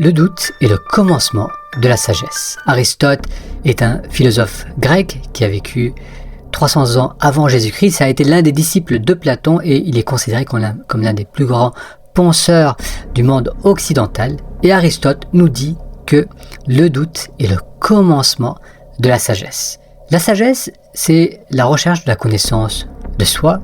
Le doute est le commencement de la sagesse. Aristote est un philosophe grec qui a vécu 300 ans avant Jésus-Christ. Ça a été l'un des disciples de Platon et il est considéré comme l'un des plus grands penseurs du monde occidental. Et Aristote nous dit que le doute est le commencement de la sagesse. La sagesse, c'est la recherche de la connaissance de soi,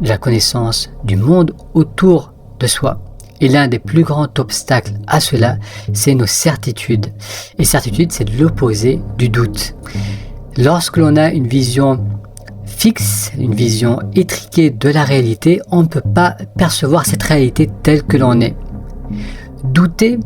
de la connaissance du monde autour de soi. Et l'un des plus grands obstacles à cela, c'est nos certitudes. Et certitude, c'est l'opposé du doute. Lorsque l'on a une vision fixe, une vision étriquée de la réalité, on ne peut pas percevoir cette réalité telle que l'on est. Douter,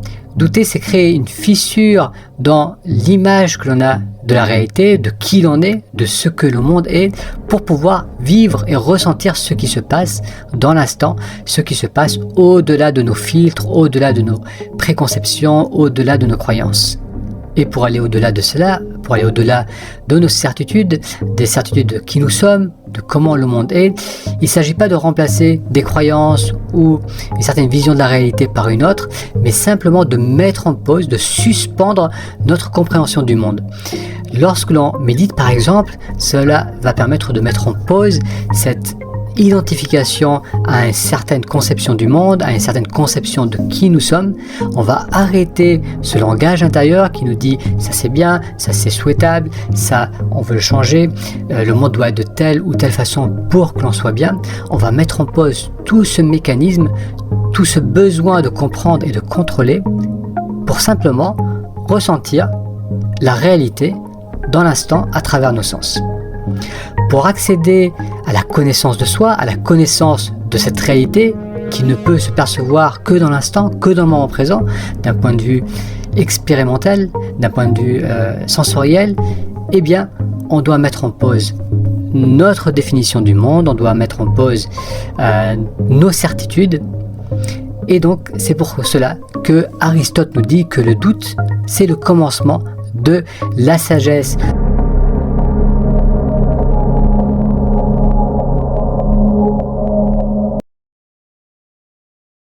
c'est créer une fissure dans l'image que l'on a de la réalité, de qui l'on est, de ce que le monde est, pour pouvoir vivre et ressentir ce qui se passe dans l'instant, ce qui se passe au-delà de nos filtres, au-delà de nos préconceptions, au-delà de nos croyances. Et pour aller au-delà de cela, pour aller au-delà de nos certitudes, des certitudes de qui nous sommes, de comment le monde est, il ne s'agit pas de remplacer des croyances ou une certaine vision de la réalité par une autre, mais simplement de mettre en pause, de suspendre notre compréhension du monde. Lorsque l'on médite par exemple, cela va permettre de mettre en pause cette identification à une certaine conception du monde, à une certaine conception de qui nous sommes. On va arrêter ce langage intérieur qui nous dit ça c'est bien, ça c'est souhaitable, ça on veut le changer, le monde doit être de telle ou telle façon pour que l'on soit bien. On va mettre en pause tout ce mécanisme, tout ce besoin de comprendre et de contrôler pour simplement ressentir la réalité dans l'instant à travers nos sens. Pour accéder à la connaissance de soi, à la connaissance de cette réalité qui ne peut se percevoir que dans l'instant, que dans le moment présent, d'un point de vue expérimental, d'un point de vue sensoriel, eh bien, on doit mettre en pause notre définition du monde, on doit mettre en pause nos certitudes. Et donc, c'est pour cela que Aristote nous dit que le doute, c'est le commencement de la sagesse.